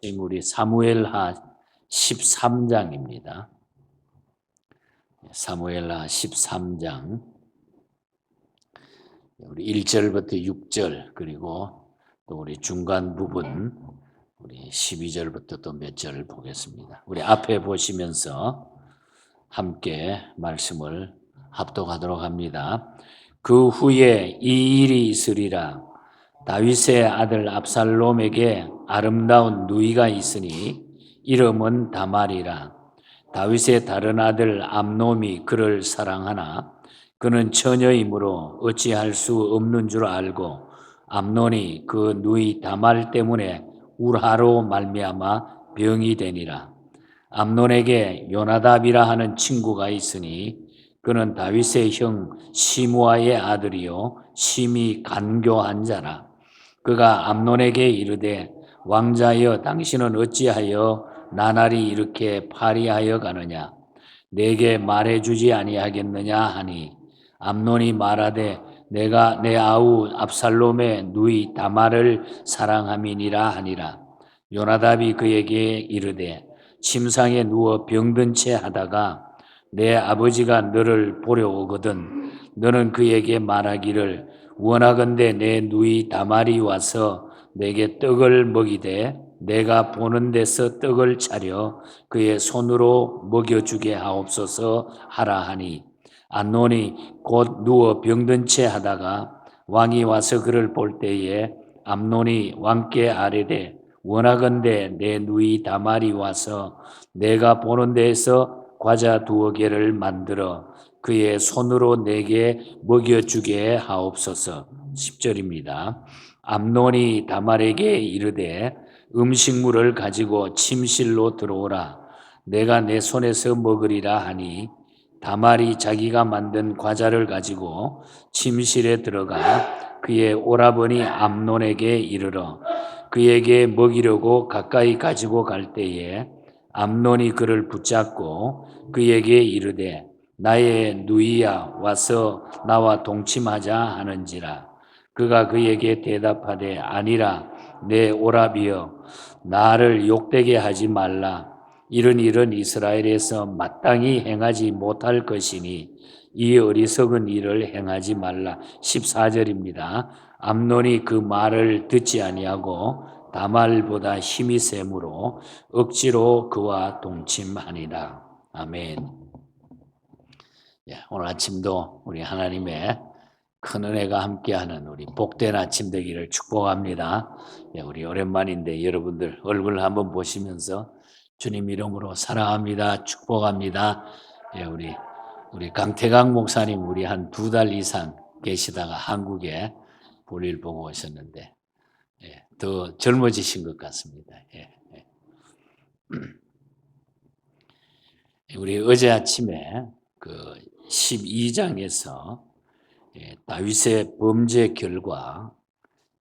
우리 사무엘하 13장입니다. 사무엘하 13장 우리 1절부터 6절 그리고 또 우리 중간 부분 우리 12절부터 또 몇 절 보겠습니다. 우리 앞에 보시면서 함께 말씀을 합독하도록 합니다. 그 후에 이 일이 있으리라. 다윗의 아들 압살롬에게 아름다운 누이가 있으니 이름은 다말이라. 다윗의 다른 아들 암놈이 그를 사랑하나 그는 처녀이므로 어찌할 수 없는 줄 알고 암논이 그 누이 다말 때문에 울하로 말미암아 병이 되니라. 암논에게 요나답이라 하는 친구가 있으니 그는 다윗의 형 시므아의 아들이요 심히 간교한 자라. 그가 암논에게 이르되 왕자여 당신은 어찌하여 나날이 이렇게 파리하여 가느냐 내게 말해주지 아니하겠느냐 하니 암논이 말하되 내가 내 아우 압살롬의 누이 다말을 사랑함이니라 하니라. 요나답이 그에게 이르되 침상에 누워 병든 채 하다가 내 아버지가 너를 보려 오거든 너는 그에게 말하기를 원하건대 내 누이 다말이 와서 내게 떡을 먹이되 내가 보는 데서 떡을 차려 그의 손으로 먹여주게 하옵소서 하라 하니 암논이 곧 누워 병든 채 하다가 왕이 와서 그를 볼 때에 암논이 왕께 아뢰되 원하건대 내 누이 다말이 와서 내가 보는 데에서 과자 2개를 만들어 그의 손으로 내게 먹여주게 하옵소서. 10절입니다. 암논이 다말에게 이르되 음식물을 가지고 침실로 들어오라. 내가 내 손에서 먹으리라 하니 다말이 자기가 만든 과자를 가지고 침실에 들어가 그의 오라버니 암논에게 이르러 그에게 먹이려고 가까이 가지고 갈 때에 암논이 그를 붙잡고 그에게 이르되 나의 누이야 와서 나와 동침하자 하는지라. 그가 그에게 대답하되 아니라 내 오라비여 나를 욕되게 하지 말라. 이런 일은 이스라엘에서 마땅히 행하지 못할 것이니 이 어리석은 일을 행하지 말라. 14절입니다. 암논이 그 말을 듣지 아니하고 다말보다 힘이 세므로 억지로 그와 동침하니라. 아멘. 오늘 아침도 우리 하나님의 큰 은혜가 함께하는 우리 복된 아침 되기를 축복합니다. 우리 오랜만인데 여러분들 얼굴 한번 보시면서 주님 이름으로 사랑합니다. 축복합니다. 우리 강태강 목사님 우리 한 2달 이상 계시다가 한국에 볼일 보고 오셨는데 더 젊어지신 것 같습니다. 우리 어제 아침에 그 12장에서 다윗의 범죄 결과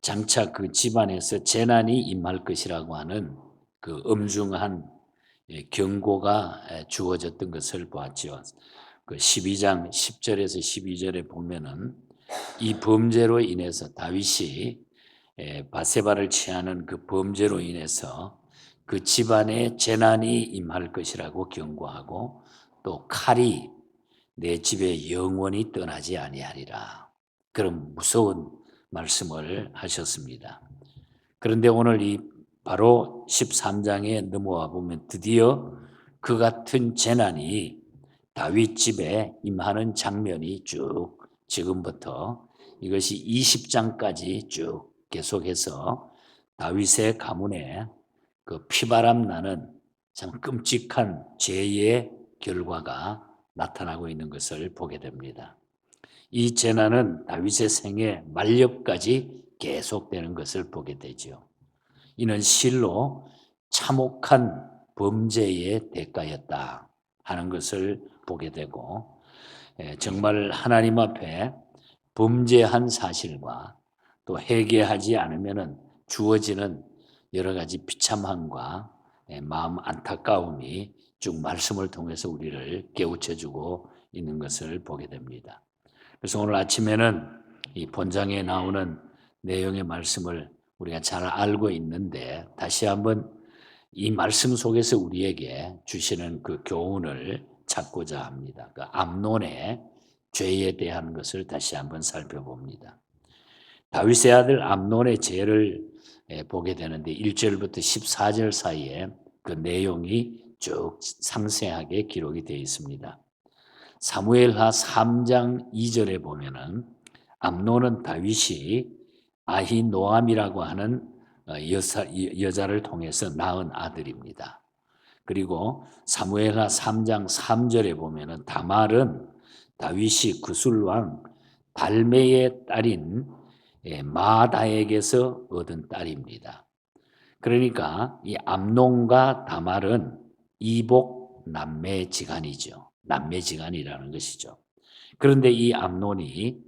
장차 그 집안에서 재난이 임할 것이라고 하는 그 엄중한 경고가 주어졌던 것을 보았죠. 그 12장 10절에서 12절에 보면은 이 범죄로 인해서 다윗이 바세바를 취하는 그 범죄로 인해서 그 집안에 재난이 임할 것이라고 경고하고 또 칼이 내 집에 영원히 떠나지 아니하리라. 그런 무서운 말씀을 하셨습니다. 그런데 오늘 이 바로 13장에 넘어와 보면 드디어 그 같은 재난이 다윗 집에 임하는 장면이 쭉 지금부터 이것이 20장까지 쭉 계속해서 다윗의 가문에 그 피바람 나는 참 끔찍한 죄의 결과가 나타나고 있는 것을 보게 됩니다. 이 재난은 다윗의 생애 만렵까지 계속되는 것을 보게 되죠. 이는 실로 참혹한 범죄의 대가였다 하는 것을 보게 되고 정말 하나님 앞에 범죄한 사실과 또 회개하지 않으면 주어지는 여러 가지 비참함과 마음 안타까움이 쭉 말씀을 통해서 우리를 깨우쳐주고 있는 것을 보게 됩니다. 그래서 오늘 아침에는 이 본장에 나오는 내용의 말씀을 우리가 잘 알고 있는데 다시 한번 이 말씀 속에서 우리에게 주시는 그 교훈을 찾고자 합니다. 그 암논의 죄에 대한 것을 다시 한번 살펴봅니다. 다윗의 아들 암논의 죄를 보게 되는데 1절부터 14절 사이에 그 내용이 쭉 상세하게 기록이 되어 있습니다. 사무엘하 3장 2절에 보면은 암논은 다윗이 아히노암이라고 하는 여자를 통해서 낳은 아들입니다. 그리고 사무엘하 3장 3절에 보면은 다말은 다윗이 구술왕 달메의 딸인 마다에게서 얻은 딸입니다. 그러니까 이 암논과 다말은 이복 남매지간이죠. 남매지간이라는 것이죠. 그런데 이 암논이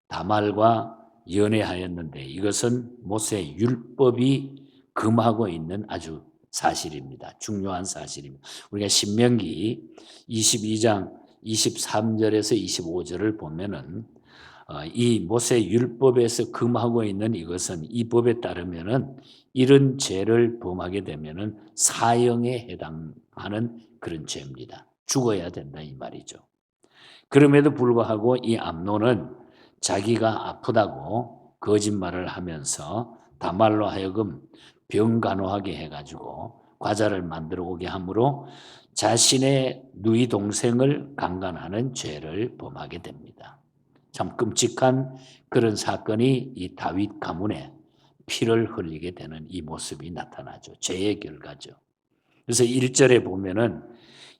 다말과 연애하였는데 이것은 모세 율법이 금하고 있는 아주 사실입니다. 중요한 사실입니다. 우리가 신명기 22장 23절에서 25절을 보면은 이 모세 율법에서 금하고 있는 이것은 이 법에 따르면은 이런 죄를 범하게 되면은 사형에 해당하는 그런 죄입니다. 죽어야 된다 이 말이죠. 그럼에도 불구하고 이 암논은 자기가 아프다고 거짓말을 하면서 다말로 하여금 병 간호하게 해가지고 과자를 만들어 오게 함으로 자신의 누이 동생을 강간하는 죄를 범하게 됩니다. 참 끔찍한 그런 사건이 이 다윗 가문에 피를 흘리게 되는 이 모습이 나타나죠. 죄의 결과죠. 그래서 1절에 보면은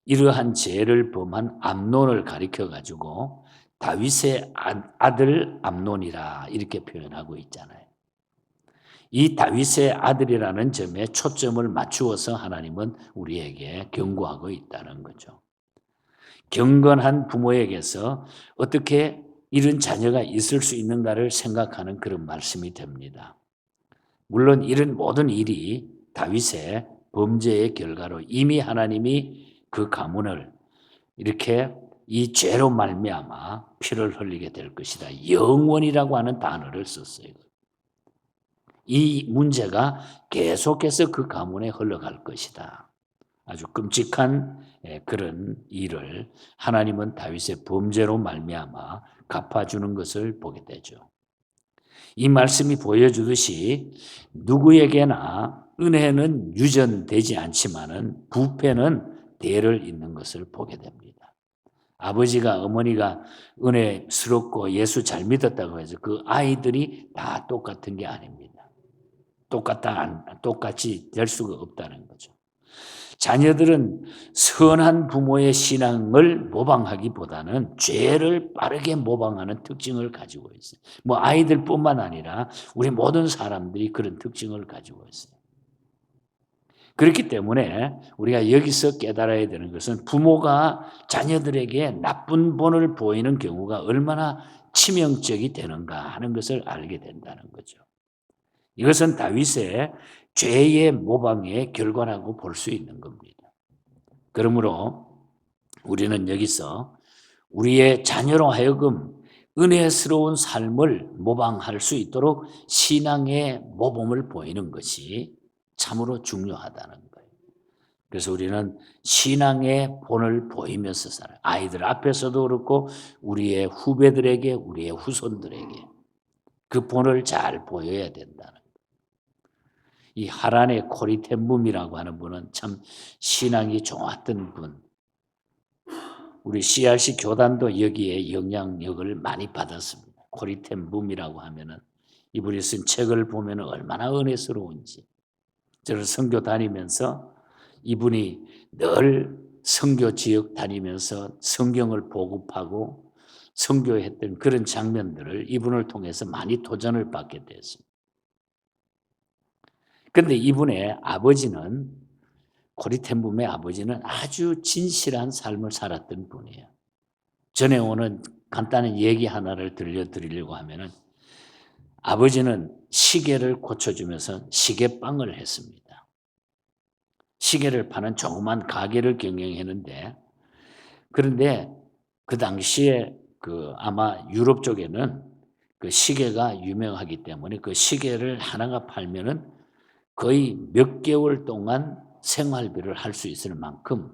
이러한 죄를 범한 암논을 가리켜 가지고 다윗의 아들 암논이라 이렇게 표현하고 있잖아요. 이 다윗의 아들이라는 점에 초점을 맞추어서 하나님은 우리에게 경고하고 있다는 거죠. 경건한 부모에게서 어떻게 이런 자녀가 있을 수 있는가를 생각하는 그런 말씀이 됩니다. 물론 이런 모든 일이 다윗의 범죄의 결과로 이미 하나님이 그 가문을 이렇게 이 죄로 말미암아 피를 흘리게 될 것이다. 영원이라고 하는 단어를 썼어요. 이 문제가 계속해서 그 가문에 흘러갈 것이다. 아주 끔찍한 그런 일을 하나님은 다윗의 범죄로 말미암아 갚아주는 것을 보게 되죠. 이 말씀이 보여주듯이 누구에게나 은혜는 유전되지 않지만은 부패는 대를 잇는 것을 보게 됩니다. 아버지가 어머니가 은혜스럽고 예수 잘 믿었다고 해서 그 아이들이 다 똑같은 게 아닙니다. 똑같이 될 수가 없다는 거죠. 자녀들은 선한 부모의 신앙을 모방하기보다는 죄를 빠르게 모방하는 특징을 가지고 있어요. 뭐 아이들뿐만 아니라 우리 모든 사람들이 그런 특징을 가지고 있어요. 그렇기 때문에 우리가 여기서 깨달아야 되는 것은 부모가 자녀들에게 나쁜 본을 보이는 경우가 얼마나 치명적이 되는가 하는 것을 알게 된다는 거죠. 이것은 다윗의 죄의 모방의 결과라고 볼 수 있는 겁니다. 그러므로 우리는 여기서 우리의 자녀로 하여금 은혜스러운 삶을 모방할 수 있도록 신앙의 모범을 보이는 것이 참으로 중요하다는 거예요. 그래서 우리는 신앙의 본을 보이면서 살아요. 아이들 앞에서도 그렇고 우리의 후배들에게, 우리의 후손들에게 그 본을 잘 보여야 된다는 거예요. 이 하란의 코리텐붐이라고 하는 분은 참 신앙이 좋았던 분. 우리 CRC 교단도 여기에 영향력을 많이 받았습니다. 코리텐붐이라고 하면은 이분이 쓴 책을 보면 얼마나 은혜스러운지. 저를 선교 다니면서 이분이 늘 선교 지역 다니면서 성경을 보급하고 선교했던 그런 장면들을 이분을 통해서 많이 도전을 받게 됐습니다. 그런데 이분의 아버지는 코리텐붐의 아버지는 아주 진실한 삶을 살았던 분이에요. 전에 오는 간단한 얘기 하나를 들려드리려고 하면은 아버지는 시계를 고쳐주면서 시계빵을 했습니다. 시계를 파는 조그만 가게를 경영했는데 그런데 그 당시에 아마 유럽 쪽에는 그 시계가 유명하기 때문에 그 시계를 하나가 팔면은 거의 몇 개월 동안 생활비를 할 수 있을 만큼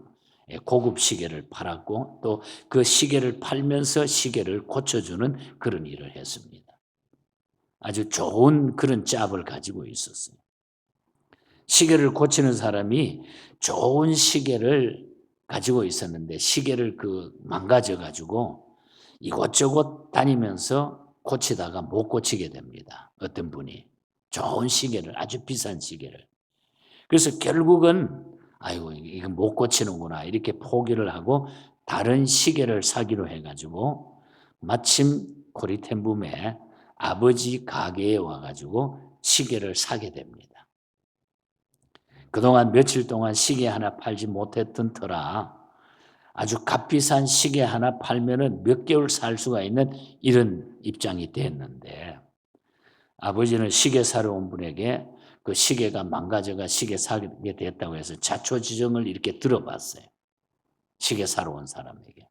고급 시계를 팔았고 또 그 시계를 팔면서 시계를 고쳐주는 그런 일을 했습니다. 아주 좋은 그런 짭을 가지고 있었어요. 시계를 고치는 사람이 좋은 시계를 가지고 있었는데 시계를 망가져 가지고 이곳저곳 다니면서 고치다가 못 고치게 됩니다. 어떤 분이 좋은 시계를 아주 비싼 시계를. 그래서 결국은 아이고 이거 못 고치는구나 이렇게 포기를 하고 다른 시계를 사기로 해가지고 마침 코리텐붐의 아버지 가게에 와가지고 시계를 사게 됩니다. 그동안 며칠 동안 시계 하나 팔지 못했던 터라 아주 값비싼 시계 하나 팔면은 몇 개월 살 수가 있는 이런 입장이 됐는데 아버지는 시계 사러 온 분에게 그 시계가 망가져가 시계 사게 됐다고 해서 자초지종을 이렇게 들어봤어요. 시계 사러 온 사람에게.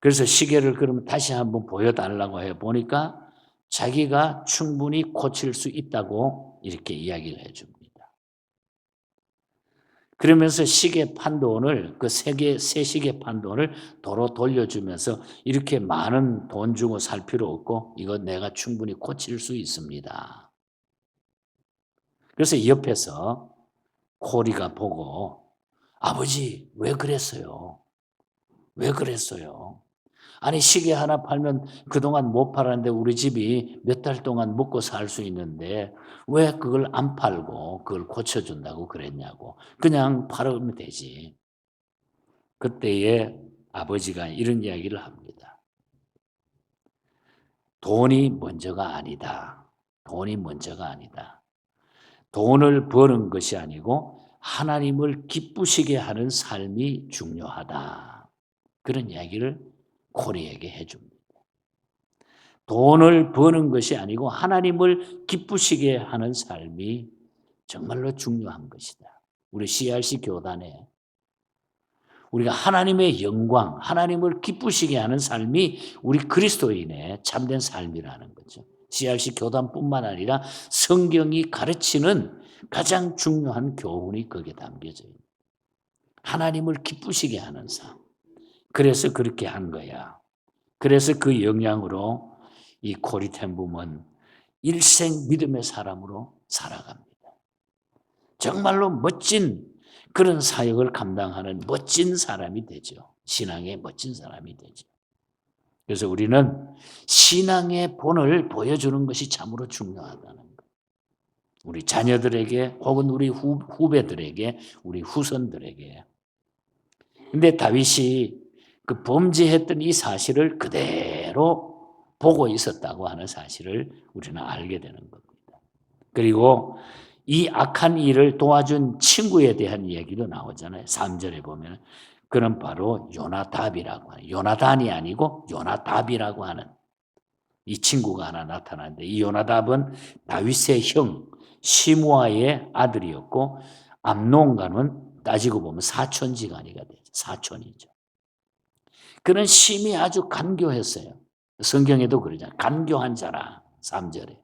그래서 시계를 그러면 다시 한번 보여달라고 해보니까 자기가 충분히 고칠 수 있다고 이렇게 이야기를 해줍니다. 그러면서 시계 판 돈을 새 시계 판 돈을 도로 돌려주면서 이렇게 많은 돈 주고 살 필요 없고 이거 내가 충분히 고칠 수 있습니다. 그래서 옆에서 코리가 보고 아버지 왜 그랬어요? 왜 그랬어요? 아니 시계 하나 팔면 그동안 못 팔았는데 우리 집이 몇 달 동안 먹고 살 수 있는데 왜 그걸 안 팔고 그걸 고쳐준다고 그랬냐고. 그냥 팔으면 되지. 그때에 아버지가 이런 이야기를 합니다. 돈이 먼저가 아니다. 돈이 먼저가 아니다. 돈을 버는 것이 아니고 하나님을 기쁘시게 하는 삶이 중요하다. 그런 이야기를 코리에게 해줍니다. 돈을 버는 것이 아니고 하나님을 기쁘시게 하는 삶이 정말로 중요한 것이다. 우리 CRC 교단에 우리가 하나님의 영광, 하나님을 기쁘시게 하는 삶이 우리 그리스도인의 참된 삶이라는 거죠. CRC 교단뿐만 아니라 성경이 가르치는 가장 중요한 교훈이 거기에 담겨져 있는 하나님을 기쁘시게 하는 삶. 그래서 그렇게 한 거야. 그래서 그 영향으로 이 코리텐붐은 일생 믿음의 사람으로 살아갑니다. 정말로 멋진 그런 사역을 감당하는 멋진 사람이 되죠. 신앙의 멋진 사람이 되죠. 그래서 우리는 신앙의 본을 보여주는 것이 참으로 중요하다는 것. 우리 자녀들에게 혹은 우리 후배들에게 우리 후손들에게. 근데 다윗이 그 범죄했던 이 사실을 그대로 보고 있었다고 하는 사실을 우리는 알게 되는 겁니다. 그리고 이 악한 일을 도와준 친구에 대한 얘기도 나오잖아요. 3절에 보면 그는 바로 요나답이라고 하는, 요나단이 아니고 요나답이라고 하는 이 친구가 하나 나타나는데 이 요나답은 다윗의 형 시므아의 아들이었고 암논과는 따지고 보면 사촌지간이가 되죠. 사촌이죠. 그는 심히 아주 간교했어요. 성경에도 그러잖아요. 간교한 자라 3절에.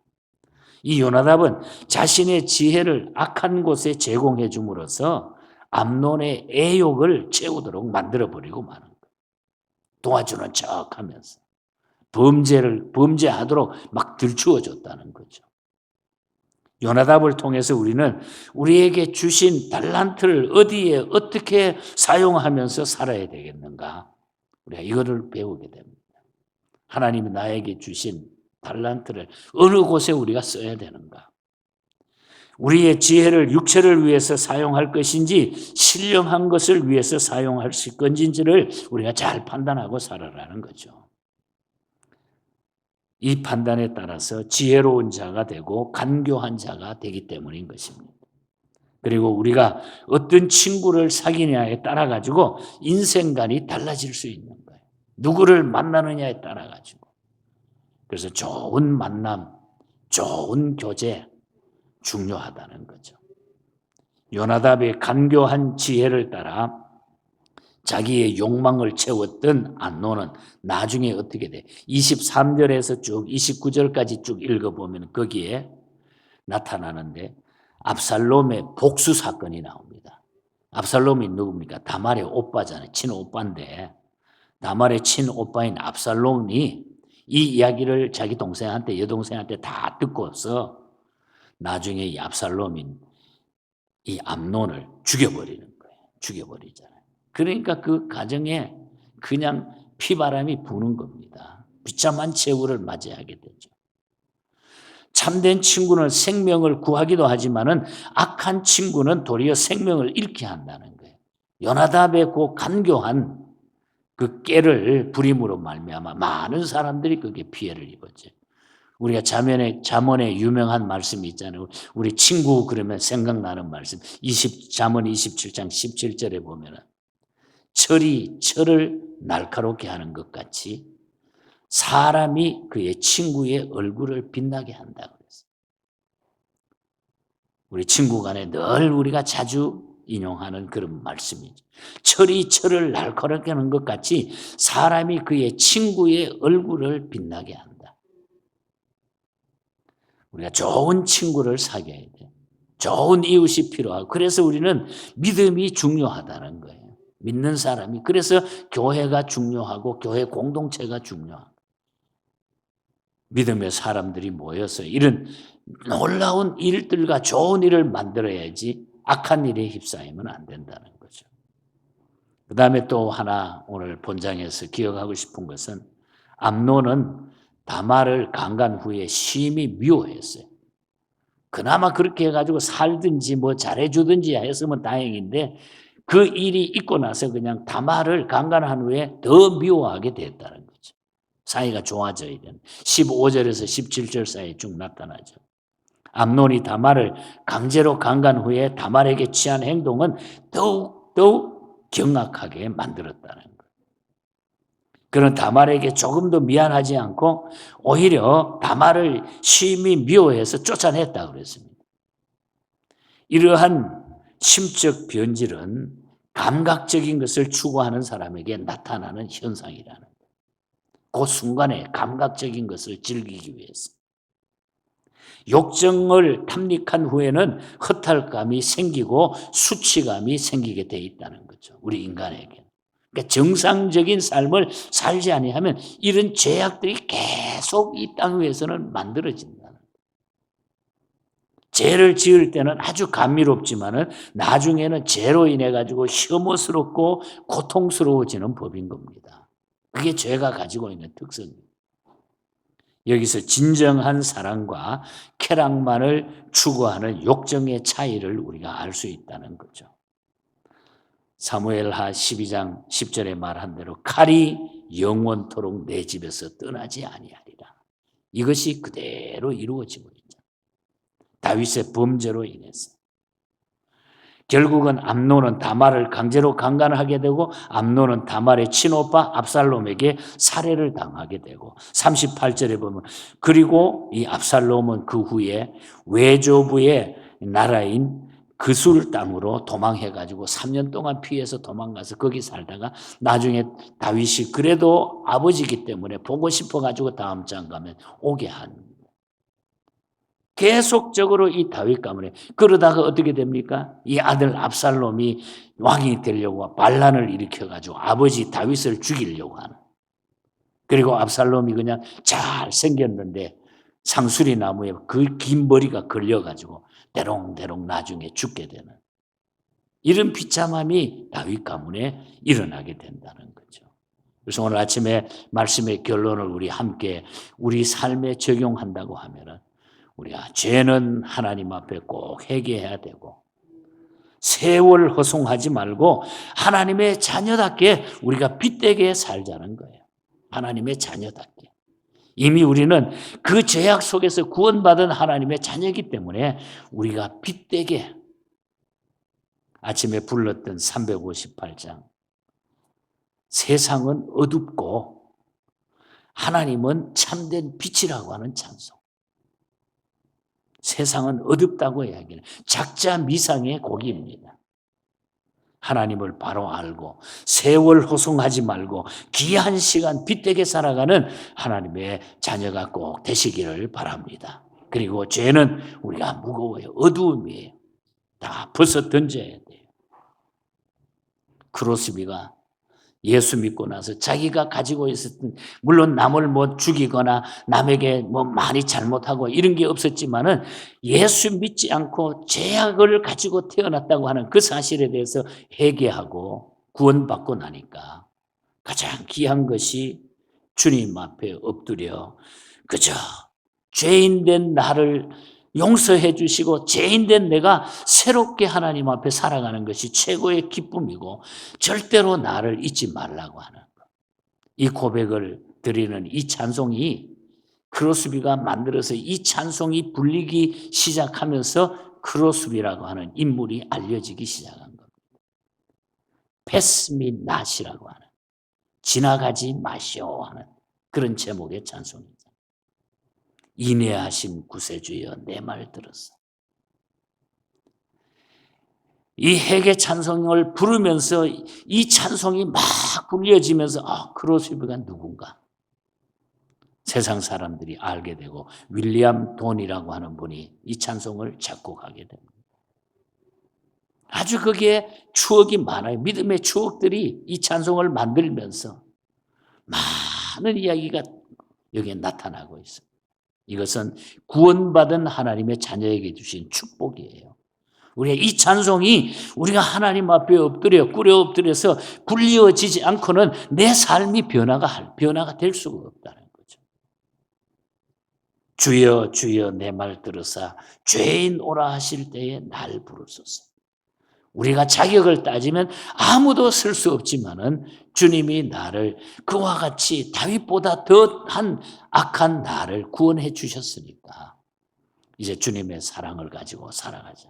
이 요나답은 자신의 지혜를 악한 곳에 제공해 줌으로써 암논의 애욕을 채우도록 만들어버리고 마는 거예요. 도와주는 척하면서 범죄하도록 막 들추어 줬다는 거죠. 요나답을 통해서 우리는 우리에게 주신 달란트를 어디에 어떻게 사용하면서 살아야 되겠는가? 우리가 이거를 배우게 됩니다. 하나님이 나에게 주신 달란트를 어느 곳에 우리가 써야 되는가? 우리의 지혜를 육체를 위해서 사용할 것인지 신령한 것을 위해서 사용할 건지를 우리가 잘 판단하고 살아라는 거죠. 이 판단에 따라서 지혜로운 자가 되고 간교한 자가 되기 때문인 것입니다. 그리고 우리가 어떤 친구를 사귀냐에 따라 가지고 인생관이 달라질 수 있는 거예요. 누구를 만나느냐에 따라 가지고. 그래서 좋은 만남, 좋은 교제 중요하다는 거죠. 요나답의 간교한 지혜를 따라 자기의 욕망을 채웠던 암논은 나중에 어떻게 돼? 23절에서 쭉 29절까지 쭉 읽어보면 거기에 나타나는데 압살롬의 복수 사건이 나옵니다. 압살롬이 누굽니까? 다말의 오빠잖아요. 친오빠인데 다말의 친오빠인 압살롬이 이 이야기를 자기 동생한테 여동생한테 다 듣고서 나중에 이 압살롬인 이 암논을 죽여버리는 거예요. 죽여버리잖아요. 그러니까 그 가정에 그냥 피바람이 부는 겁니다. 비참한 최후를 맞이하게 되죠. 참된 친구는 생명을 구하기도 하지만은 악한 친구는 도리어 생명을 잃게 한다는 거예요. 요나답의 그 간교한 그 깨를 부림으로 말미암아 많은 사람들이 그게 피해를 입었죠. 우리가 잠언에 유명한 말씀이 있잖아요. 우리 친구 그러면 생각나는 말씀. 잠언 27장 17절에 보면은 철이 철을 날카롭게 하는 것 같이 사람이 그의 친구의 얼굴을 빛나게 한다고 그랬어요. 우리 친구 간에 늘 우리가 자주 인용하는 그런 말씀이죠. 철이 철을 날카롭게 하는 것 같이 사람이 그의 친구의 얼굴을 빛나게 한다. 우리가 좋은 친구를 사귀어야 돼. 좋은 이웃이 필요하고 그래서 우리는 믿음이 중요하다는 거예요. 믿는 사람이. 그래서 교회가 중요하고 교회 공동체가 중요하고 믿음의 사람들이 모여서 이런 놀라운 일들과 좋은 일을 만들어야지 악한 일에 휩싸이면 안 된다는 거죠. 그 다음에 또 하나 오늘 본장에서 기억하고 싶은 것은 암논은 다말을 강간 후에 심히 미워했어요. 그나마 그렇게 해가지고 살든지 뭐 잘해주든지 했으면 다행인데 그 일이 있고 나서 그냥 다말을 강간한 후에 더 미워하게 됐다는 거죠. 사이가 좋아져야 되는 15절에서 17절 사이에 쭉 나타나죠. 암논이 다말을 강제로 강간 후에 다말에게 취한 행동은 더욱 경악하게 만들었다는 거예요. 그는 다말에게 조금도 미안하지 않고 오히려 다말을 심히 미워해서 쫓아냈다고 그랬습니다. 이러한 심적 변질은 감각적인 것을 추구하는 사람에게 나타나는 현상이라는 거예요. 그 순간에 감각적인 것을 즐기기 위해서. 욕정을 탐닉한 후에는 허탈감이 생기고 수치감이 생기게 돼 있다는 거죠. 우리 인간에게. 그러니까 정상적인 삶을 살지 아니하면 이런 죄악들이 계속 이 땅 위에서는 만들어진다는 거예요. 죄를 지을 때는 아주 감미롭지만은 나중에는 죄로 인해 가지고 혐오스럽고 고통스러워지는 법인 겁니다. 그게 죄가 가지고 있는 특성입니다. 여기서 진정한 사랑과 쾌락만을 추구하는 욕정의 차이를 우리가 알 수 있다는 거죠. 사무엘하 12장 10절에 말한 대로 칼이 영원토록 내 집에서 떠나지 아니하리라. 이것이 그대로 이루어지고 있죠. 다윗의 범죄로 인해서. 결국은 암논은 다말을 강제로 강간하게 되고 암논은 다말의 친오빠 압살롬에게 살해를 당하게 되고 38절에 보면 그리고 이 압살롬은 그 후에 외조부의 나라인 그술 땅으로 도망해가지고 3년 동안 피해서 도망가서 거기 살다가 나중에 다윗이 그래도 아버지이기 때문에 보고 싶어가지고 다음 장 가면 오게 한 계속적으로 이 다윗 가문에 그러다가 어떻게 됩니까? 이 아들 압살롬이 왕이 되려고 반란을 일으켜가지고 아버지 다윗을 죽이려고 하는. 그리고 압살롬이 그냥 잘 생겼는데 상수리 나무에 그 긴 머리가 걸려가지고 대롱대롱 나중에 죽게 되는 이런 비참함이 다윗 가문에 일어나게 된다는 거죠. 그래서 오늘 아침에 말씀의 결론을 우리 함께 우리 삶에 적용한다고 하면은 우리가 죄는 하나님 앞에 꼭 회개해야 되고 세월 허송하지 말고 하나님의 자녀답게 우리가 빛되게 살자는 거예요. 하나님의 자녀답게. 이미 우리는 그 죄악 속에서 구원받은 하나님의 자녀이기 때문에 우리가 빛되게 아침에 불렀던 358장 세상은 어둡고 하나님은 참된 빛이라고 하는 찬송. 세상은 어둡다고 이야기해요. 작자 미상의 고기입니다. 하나님을 바로 알고 세월 호송하지 말고 귀한 시간 빛되게 살아가는 하나님의 자녀가 꼭 되시기를 바랍니다. 그리고 죄는 우리가 무거워요. 어두움이에요. 다 벗어 던져야 돼요. 크로스비가 예수 믿고 나서 자기가 가지고 있었던, 물론 남을 뭐 죽이거나 남에게 뭐 많이 잘못하고 이런 게 없었지만은 예수 믿지 않고 죄악을 가지고 태어났다고 하는 그 사실에 대해서 회개하고 구원받고 나니까 가장 귀한 것이 주님 앞에 엎드려 그저 죄인된 나를 용서해 주시고 죄인된 내가 새롭게 하나님 앞에 살아가는 것이 최고의 기쁨이고 절대로 나를 잊지 말라고 하는 것. 이 고백을 드리는 이 찬송이 크로스비가 만들어서 이 찬송이 불리기 시작하면서 크로스비라고 하는 인물이 알려지기 시작한 겁니다. 패스 미 낫이라고 하는, 지나가지 마시오 하는 그런 제목의 찬송입니다. 인애하신 구세주여 내 말 들었어. 이 회개 찬송을 부르면서 이 찬송이 막 불려지면서 크로스비가 누군가 세상 사람들이 알게 되고 윌리엄 돈이라고 하는 분이 이 찬송을 작곡하게 됩니다. 아주 거기에 추억이 많아요. 믿음의 추억들이 이 찬송을 만들면서 많은 이야기가 여기에 나타나고 있습니다. 이것은 구원받은 하나님의 자녀에게 주신 축복이에요. 우리가 이 찬송이 우리가 하나님 앞에 꿇어 엎드려서 굴려지지 않고는 내 삶이 변화가 될 수가 없다는 거죠. 주여 주여 내 말 들으사 죄인 오라 하실 때에 날 부르소서. 우리가 자격을 따지면 아무도 쓸 수 없지만은 주님이 나를 그와 같이 다윗보다 더한 악한 나를 구원해 주셨으니까 이제 주님의 사랑을 가지고 살아가자.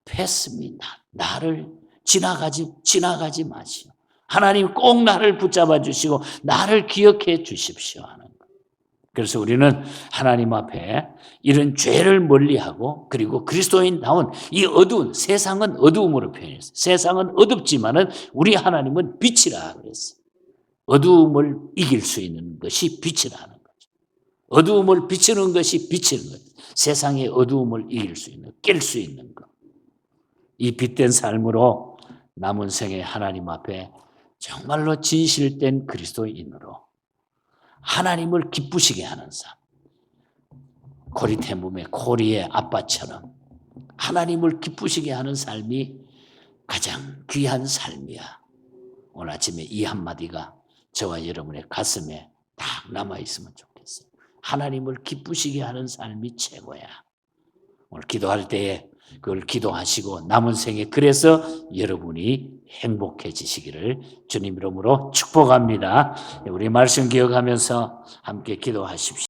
패스입니다. 나를 지나가지 마시오. 하나님 꼭 나를 붙잡아 주시고 나를 기억해 주십시오 하는 것. 그래서 우리는 하나님 앞에 이런 죄를 멀리하고 그리고 그리스도인다운 이 어두운, 세상은 어두움으로 표현했어요. 세상은 어둡지만은 우리 하나님은 빛이라 그랬어요. 어두움을 이길 수 있는 것이 빛이라는 거죠. 어두움을 비추는 것이 빛이는 거죠. 세상의 어두움을 이길 수 있는, 깰 수 있는 것. 이 빛된 삶으로 남은 생에 하나님 앞에 정말로 진실된 그리스도인으로 하나님을 기쁘시게 하는 삶. 고리테문의 코리의 아빠처럼 하나님을 기쁘시게 하는 삶이 가장 귀한 삶이야. 오늘 아침에 이 한마디가 저와 여러분의 가슴에 딱 남아있으면 좋겠어요. 하나님을 기쁘시게 하는 삶이 최고야. 오늘 기도할 때에 그걸 기도하시고 남은 생에 그래서 여러분이 행복해지시기를 주님 이름으로 축복합니다. 우리 말씀 기억하면서 함께 기도하십시오.